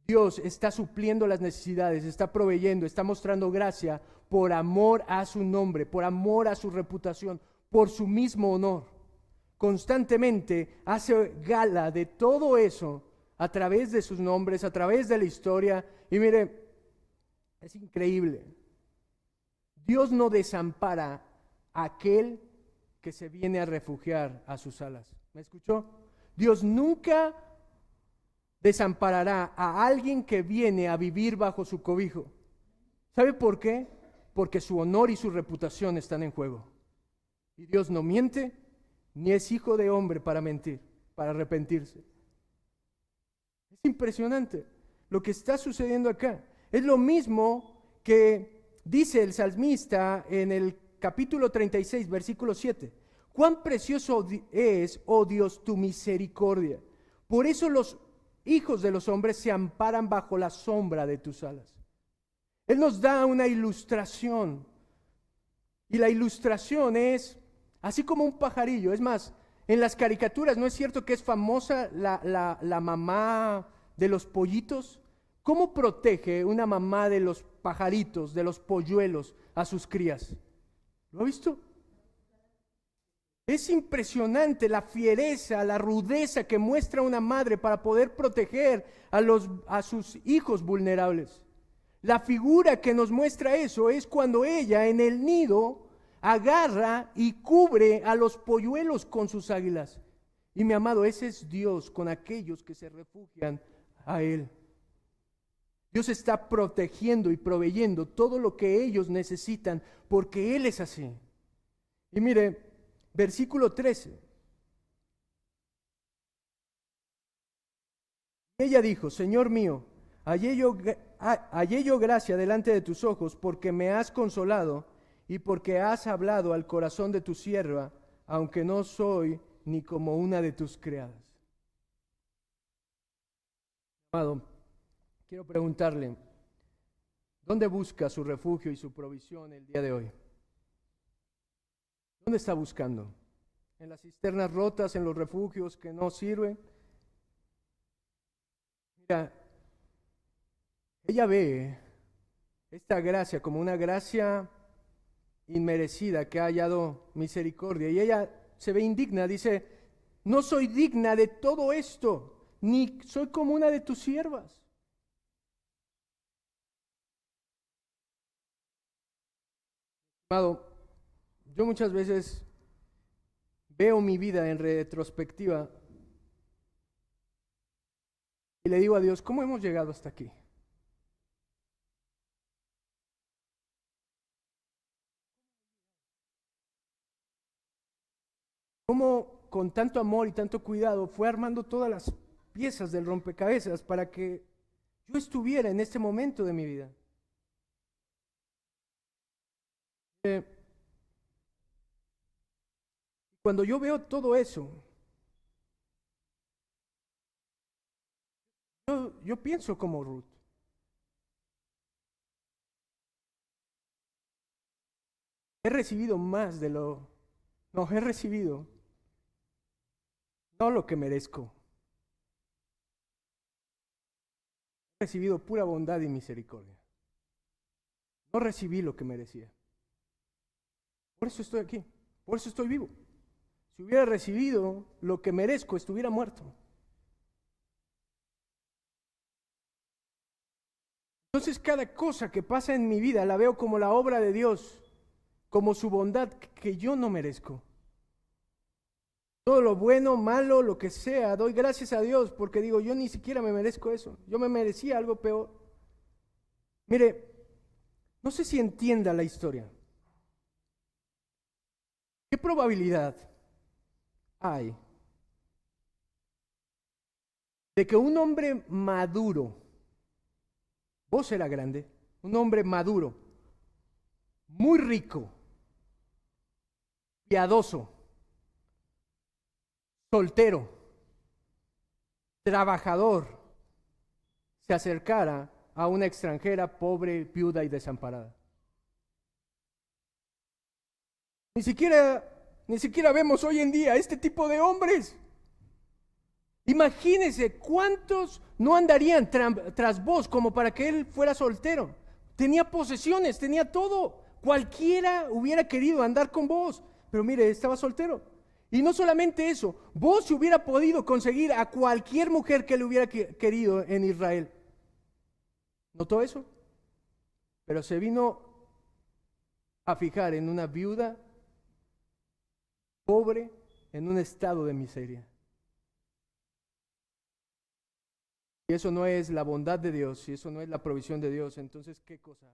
[SPEAKER 1] Dios está supliendo las necesidades, está proveyendo, está mostrando gracia por amor a su nombre, por amor a su reputación, por su mismo honor. Constantemente hace gala de todo eso a través de sus nombres, a través de la historia. Y mire, es increíble. Dios no desampara a aquel que se viene a refugiar a sus alas. ¿Me escuchó? Dios nunca desamparará a alguien que viene a vivir bajo su cobijo. ¿Sabe por qué? Porque su honor y su reputación están en juego. Y Dios no miente, ni es hijo de hombre para mentir, para arrepentirse. Es impresionante lo que está sucediendo acá. Es lo mismo que dice el salmista en el capítulo 36, versículo 7. Cuán precioso es, oh Dios, tu misericordia. Por eso los hijos de los hombres se amparan bajo la sombra de tus alas. Él nos da una ilustración. Y la ilustración es así como un pajarillo. Es más, en las caricaturas, ¿no es cierto que es famosa la mamá de los pollitos? ¿Cómo protege una mamá de los pajaritos, de los polluelos a sus crías? ¿Lo ha visto? Es impresionante la fiereza, la rudeza que muestra una madre para poder proteger a sus hijos vulnerables. La figura que nos muestra eso es cuando ella en el nido agarra y cubre a los polluelos con sus águilas. Y mi amado, ese es Dios con aquellos que se refugian a Él. Dios está protegiendo y proveyendo todo lo que ellos necesitan porque Él es así. Y mire, versículo 13. Ella dijo, Señor mío, hallé yo gracia delante de tus ojos porque me has consolado y porque has hablado al corazón de tu sierva, aunque no soy ni como una de tus criadas. Amado, quiero preguntarle, ¿dónde busca su refugio y su provisión el día de hoy? ¿Dónde está buscando? ¿En las cisternas rotas, en los refugios que no sirven? Mira, ella ve esta gracia como una gracia inmerecida que ha hallado misericordia y ella se ve indigna, dice, no soy digna de todo esto, ni soy como una de tus siervas. Amado, yo muchas veces veo mi vida en retrospectiva y le digo a Dios, ¿cómo hemos llegado hasta aquí? ¿Cómo con tanto amor y tanto cuidado fue armando todas las piezas del rompecabezas para que yo estuviera en este momento de mi vida? Cuando yo veo todo eso, yo pienso como Ruth. He recibido más de he recibido no lo que merezco. He recibido pura bondad y misericordia. No recibí lo que merecía. Por eso estoy aquí, por eso estoy vivo. Si hubiera recibido lo que merezco, estuviera muerto. Entonces cada cosa que pasa en mi vida la veo como la obra de Dios, como su bondad que yo no merezco. Todo lo bueno, malo, lo que sea, doy gracias a Dios porque digo, yo ni siquiera me merezco eso. Yo me merecía algo peor. Mire, no sé si entienda la historia. ¿Qué probabilidad hay de que un hombre maduro, Boz era grande, un hombre maduro, muy rico, piadoso, soltero, trabajador, se acercara a una extranjera pobre, viuda y desamparada. Ni siquiera vemos hoy en día este tipo de hombres. Imagínense cuántos no andarían tras Boz como para que él fuera soltero. Tenía posesiones, tenía todo. Cualquiera hubiera querido andar con Boz, pero mire, estaba soltero. Y no solamente eso, Boz se hubiera podido conseguir a cualquier mujer que le hubiera querido en Israel. ¿Notó eso? Pero se vino a fijar en una viuda pobre en un estado de miseria. Si eso no es la bondad de Dios, si eso no es la provisión de Dios, entonces ¿qué cosa es?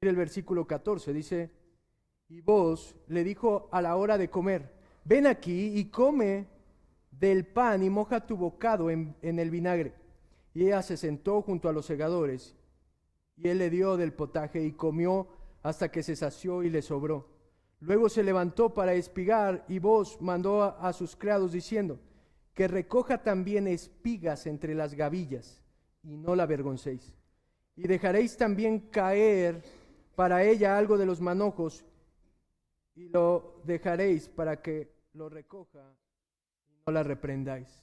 [SPEAKER 1] Mire el versículo 14, dice: y Boz le dijo a la hora de comer: ven aquí y come del pan y moja tu bocado en el vinagre. Y ella se sentó junto a los segadores, y él le dio del potaje y comió hasta que se sació y le sobró. Luego se levantó para espigar, y Boz mandó a sus criados diciendo: que recoja también espigas entre las gavillas, y no la avergoncéis. Y dejaréis también caer para ella algo de los manojos, y lo dejaréis para que lo recoja, y no la reprendáis.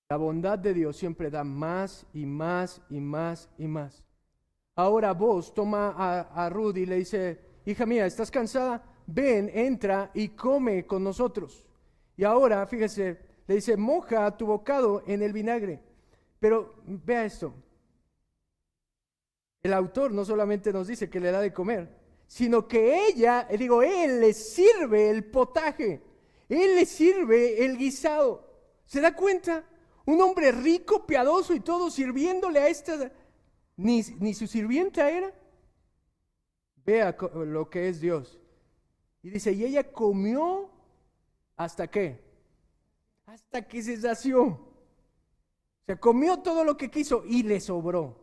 [SPEAKER 1] La bondad de Dios siempre da más y más y más y más. Ahora Boz toma a Ruth y le dice: hija mía, ¿estás cansada? Ven, entra y come con nosotros. Y ahora, fíjese, le dice: moja tu bocado en el vinagre. Pero vea esto. El autor no solamente nos dice que le da de comer, sino que él le sirve el potaje. Él le sirve el guisado. ¿Se da cuenta? Un hombre rico, piadoso y todo, sirviéndole a esta. Ni su sirvienta era. Vea lo que es Dios. Y dice: y ella comió ¿hasta qué? Hasta que se sació. O sea, comió todo lo que quiso y le sobró.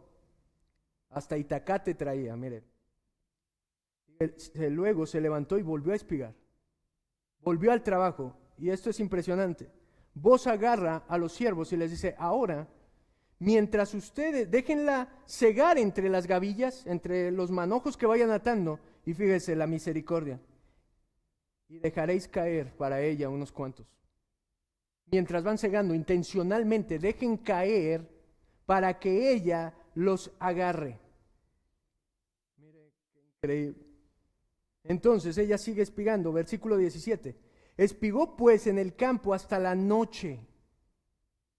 [SPEAKER 1] Hasta itacate traía, miren. Luego se levantó y volvió a espigar. Volvió al trabajo. Y esto es impresionante. Boz agarra a los siervos y les dice: ahora, mientras ustedes déjenla cegar entre las gavillas, entre los manojos que vayan atando, y fíjese la misericordia, y dejaréis caer para ella unos cuantos. Mientras van cegando, intencionalmente dejen caer para que ella los agarre. Mire qué increíble. Entonces ella sigue espigando, versículo 17. Espigó pues en el campo hasta la noche.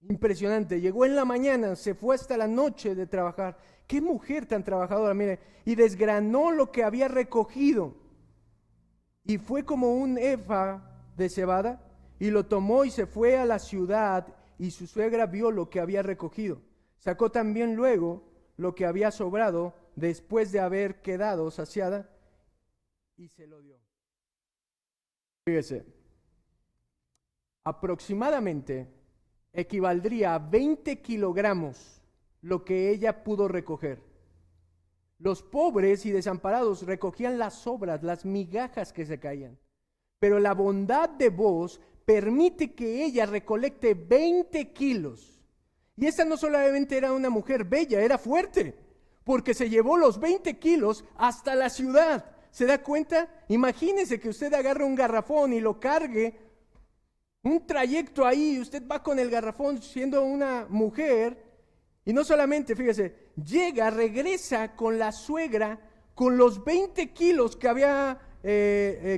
[SPEAKER 1] Impresionante, llegó en la mañana, se fue hasta la noche de trabajar. Qué mujer tan trabajadora, mire. Y desgranó lo que había recogido. Y fue como un efa de cebada, y lo tomó y se fue a la ciudad, y su suegra vio lo que había recogido. Sacó también luego lo que había sobrado después de haber quedado saciada, y se lo dio. Fíjese, aproximadamente equivaldría a 20 kilogramos lo que ella pudo recoger. Los pobres y desamparados recogían las sobras, las migajas que se caían. Pero la bondad de Boz permite que ella recolecte 20 kilos. Y esta no solamente era una mujer bella, era fuerte, porque se llevó los 20 kilos hasta la ciudad. ¿Se da cuenta? Imagínese que usted agarre un garrafón y lo cargue, un trayecto ahí, usted va con el garrafón siendo una mujer. Y no solamente, fíjese, regresa con la suegra, con los 20 kilos que había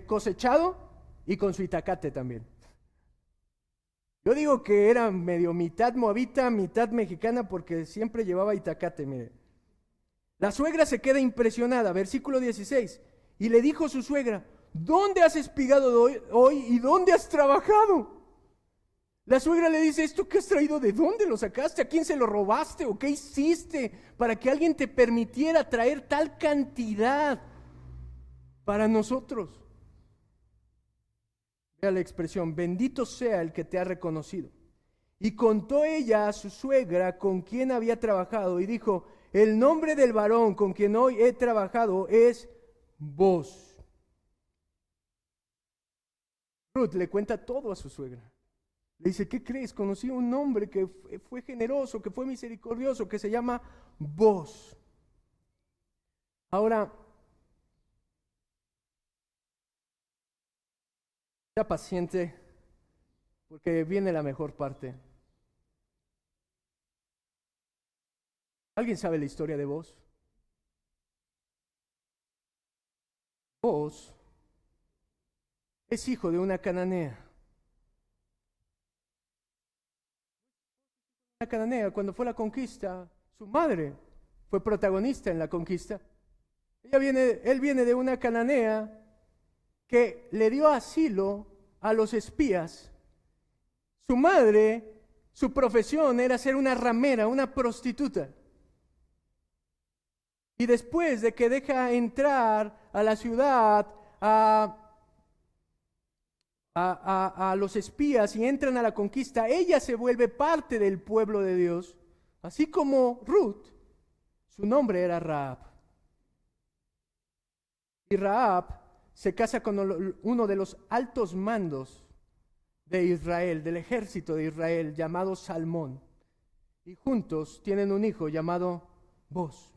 [SPEAKER 1] cosechado y con su itacate también. Yo digo que era medio mitad moabita, mitad mexicana, porque siempre llevaba itacate, mire. La suegra se queda impresionada, versículo 16, y le dijo a su suegra: ¿dónde has espigado hoy y dónde has trabajado? La suegra le dice: ¿esto qué has traído? ¿De dónde lo sacaste? ¿A quién se lo robaste? ¿O qué hiciste para que alguien te permitiera traer tal cantidad para nosotros? Vea la expresión, bendito sea el que te ha reconocido. Y contó ella a su suegra con quien había trabajado y dijo, el nombre del varón con quien hoy he trabajado es Boz. Ruth le cuenta todo a su suegra. Le dice, ¿qué crees? Conocí a un hombre que fue generoso, que fue misericordioso, que se llama Boz. Ahora, sea paciente, porque viene la mejor parte. ¿Alguien sabe la historia de Boz? Boz es hijo de una cananea. Una cananea, cuando fue la conquista, su madre fue protagonista en la conquista. Él viene de una cananea que le dio asilo a los espías. Su madre, su profesión era ser una ramera, una prostituta. Y después de que deja entrar a la ciudad a los espías y entran a la conquista, ella se vuelve parte del pueblo de Dios, así como Ruth. Su nombre era Rahab. Y Rahab se casa con uno de los altos mandos de Israel, del ejército de Israel, llamado Salmón. Y juntos tienen un hijo llamado Boz.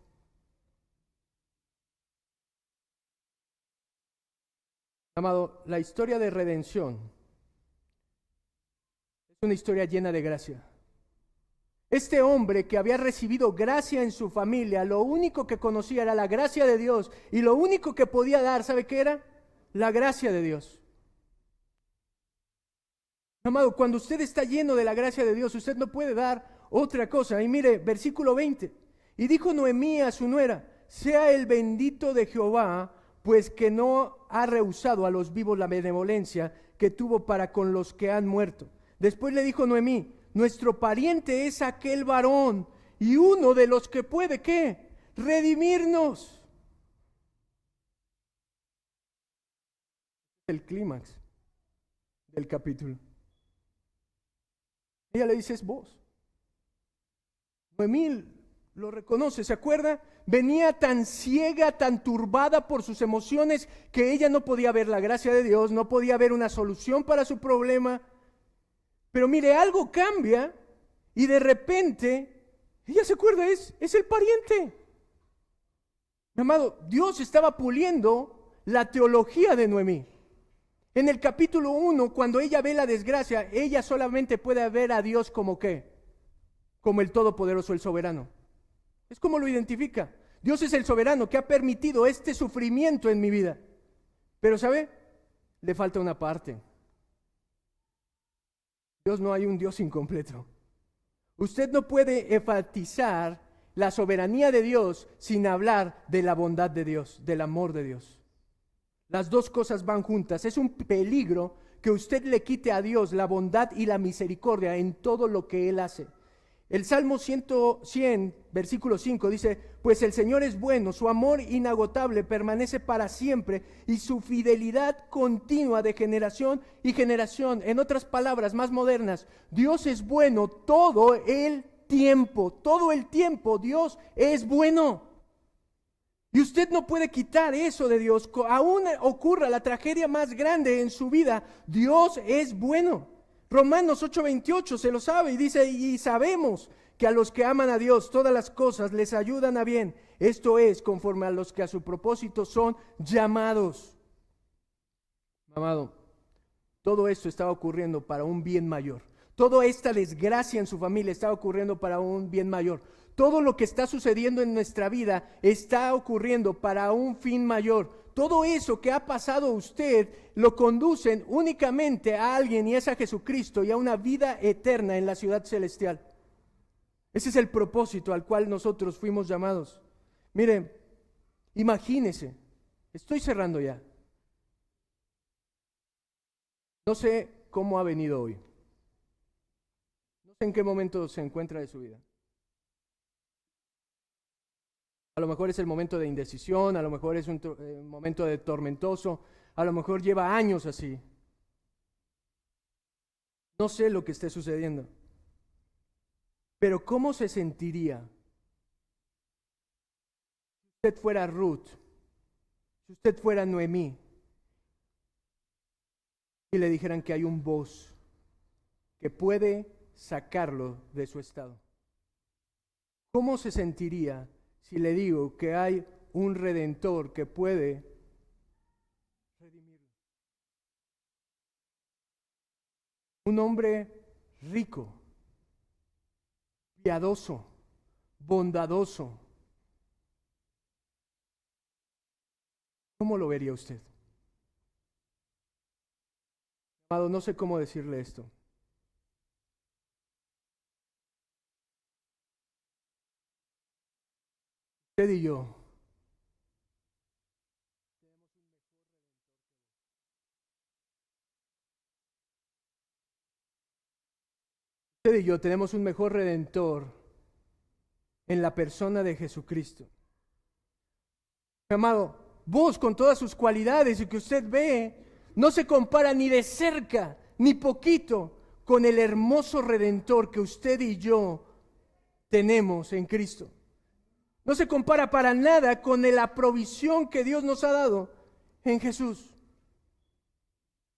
[SPEAKER 1] Amado, la historia de redención es una historia llena de gracia. Este hombre que había recibido gracia en su familia, lo único que conocía era la gracia de Dios y lo único que podía dar, ¿sabe qué era? La gracia de Dios. Amado, cuando usted está lleno de la gracia de Dios, usted no puede dar otra cosa. Y mire, versículo 20. Y dijo Noemí a su nuera, sea el bendito de Jehová, pues que no ha rehusado a los vivos la benevolencia que tuvo para con los que han muerto. Después le dijo Noemí, nuestro pariente es aquel varón y uno de los que puede, ¿qué? Redimirnos. El clímax del capítulo. Ella le dice, es vos. Noemí lo reconoce, ¿se acuerda? Venía tan ciega, tan turbada por sus emociones que ella no podía ver la gracia de Dios, no podía ver una solución para su problema. Pero mire, algo cambia y de repente ella se acuerda, es el pariente. Mi amado, Dios estaba puliendo la teología de Noemí. En el capítulo 1, cuando ella ve la desgracia, ella solamente puede ver a Dios como ¿qué? Como el Todopoderoso, el Soberano. Es como lo identifica. Dios es el soberano que ha permitido este sufrimiento en mi vida. Pero ¿sabe? Le falta una parte. Dios no hay un Dios incompleto. Usted no puede enfatizar la soberanía de Dios sin hablar de la bondad de Dios, del amor de Dios. Las dos cosas van juntas. Es un peligro que usted le quite a Dios la bondad y la misericordia en todo lo que Él hace. El Salmo 100, versículo 5 dice, pues el Señor es bueno, su amor inagotable permanece para siempre y su fidelidad continua de generación y generación. En otras palabras más modernas, Dios es bueno todo el tiempo Dios es bueno. Y usted no puede quitar eso de Dios, aún ocurra la tragedia más grande en su vida, Dios es bueno. Romanos 8:28 se lo sabe y dice, y sabemos que a los que aman a Dios todas las cosas les ayudan a bien. Esto es conforme a los que a su propósito son llamados. Amado, todo esto estaba ocurriendo para un bien mayor. Toda esta desgracia en su familia está ocurriendo para un bien mayor. Todo lo que está sucediendo en nuestra vida está ocurriendo para un fin mayor. Todo eso que ha pasado a usted lo conducen únicamente a alguien y es a Jesucristo y a una vida eterna en la ciudad celestial. Ese es el propósito al cual nosotros fuimos llamados. Miren, imagínese, estoy cerrando ya. No sé cómo ha venido hoy. No sé en qué momento se encuentra de su vida. A lo mejor es el momento de indecisión, a lo mejor es un momento de tormentoso, a lo mejor lleva años así. No sé lo que esté sucediendo, pero ¿cómo se sentiría si usted fuera Ruth, si usted fuera Noemí, y le dijeran que hay un Boaz que puede sacarlo de su estado? ¿Cómo se sentiría si le digo que hay un Redentor que puede redimirlo? Un hombre rico, piadoso, bondadoso. ¿Cómo lo vería usted? Amado, no sé cómo decirle esto. Usted y yo tenemos un mejor Redentor en la persona de Jesucristo. Mi amado, vos con todas sus cualidades y que usted ve, no se compara ni de cerca, ni poquito, con el hermoso Redentor que usted y yo tenemos en Cristo. No se compara para nada con la provisión que Dios nos ha dado en Jesús.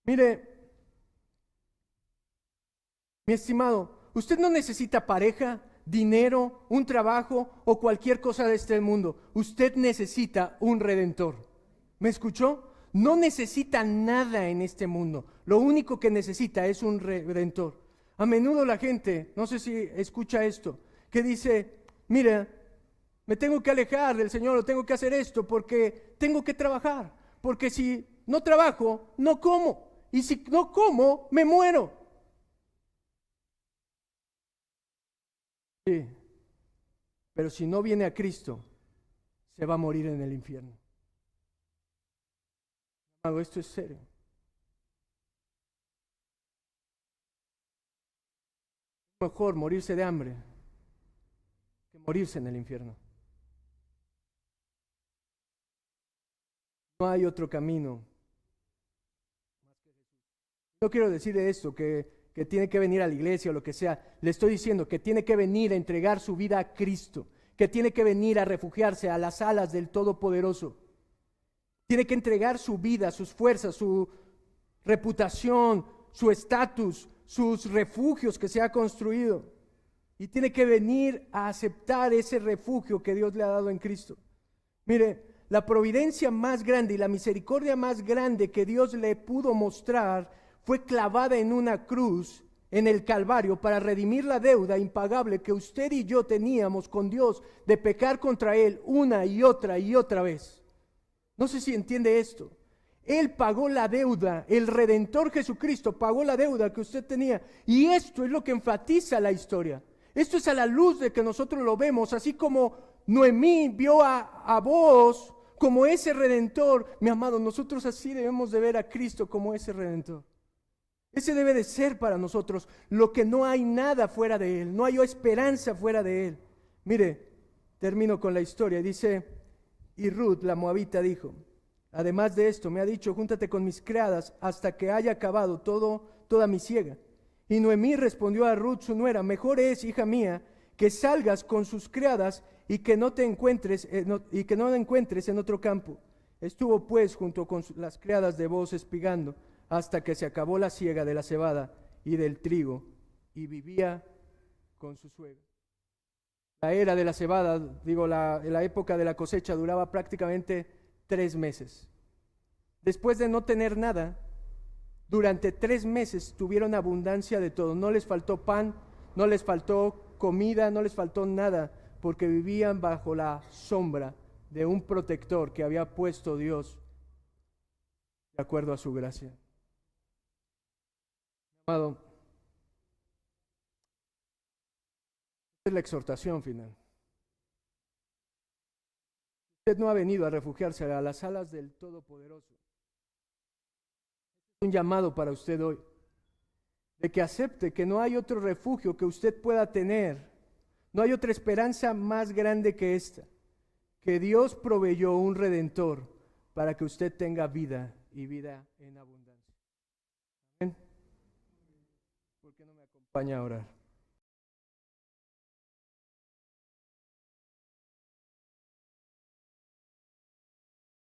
[SPEAKER 1] Mire, mi estimado, usted no necesita pareja, dinero, un trabajo o cualquier cosa de este mundo. Usted necesita un Redentor. ¿Me escuchó? No necesita nada en este mundo. Lo único que necesita es un Redentor. A menudo la gente, no sé si escucha esto, que dice, mira, me tengo que alejar del Señor o tengo que hacer esto porque tengo que trabajar. Porque si no trabajo, no como. Y si no como, me muero. Sí, pero si no viene a Cristo, se va a morir en el infierno. Esto es serio. Es mejor morirse de hambre que morirse en el infierno. No hay otro camino. No quiero decir esto, que tiene que venir a la iglesia o lo que sea. Le estoy diciendo que tiene que venir a entregar su vida a Cristo, que tiene que venir a refugiarse a las alas del Todopoderoso. Tiene que entregar su vida, sus fuerzas, su reputación, su estatus, sus refugios que se ha construido. Y tiene que venir a aceptar ese refugio que Dios le ha dado en Cristo. Mire, la providencia más grande y la misericordia más grande que Dios le pudo mostrar fue clavada en una cruz en el Calvario para redimir la deuda impagable que usted y yo teníamos con Dios de pecar contra Él una y otra vez. No sé si entiende esto. Él pagó la deuda, el Redentor Jesucristo pagó la deuda que usted tenía. Y esto es lo que enfatiza la historia. Esto es a la luz de que nosotros lo vemos, así como Noemí vio a Boaz como ese Redentor. Mi amado, nosotros así debemos de ver a Cristo como ese Redentor. Ese debe de ser para nosotros lo que no hay nada fuera de Él, no hay esperanza fuera de Él. Mire, termino con la historia. Dice, y Ruth, la moabita, dijo, además de esto, me ha dicho, júntate con mis criadas hasta que haya acabado toda mi siega. Y Noemí respondió a Ruth, su nuera, mejor es, hija mía, que salgas con sus criadas y que no te encuentres, y que no la encuentres en otro campo. Estuvo pues junto con las criadas de Boaz espigando hasta que se acabó la siega de la cebada y del trigo, y vivía con su suegra. La era de la cebada, la época de la cosecha duraba prácticamente 3 meses. Después de no tener nada, durante 3 meses tuvieron abundancia de todo. No les faltó pan, no les faltó comida, no les faltó nada, porque vivían bajo la sombra de un protector que había puesto Dios de acuerdo a su gracia. Amado, esta es la exhortación final. Usted no ha venido a refugiarse a las alas del Todopoderoso. Es un llamado para usted hoy, de que acepte que no hay otro refugio que usted pueda tener, no hay otra esperanza más grande que esta, que Dios proveyó un Redentor para que usted tenga vida y vida en abundancia. ¿Amén? Acompaña a orar.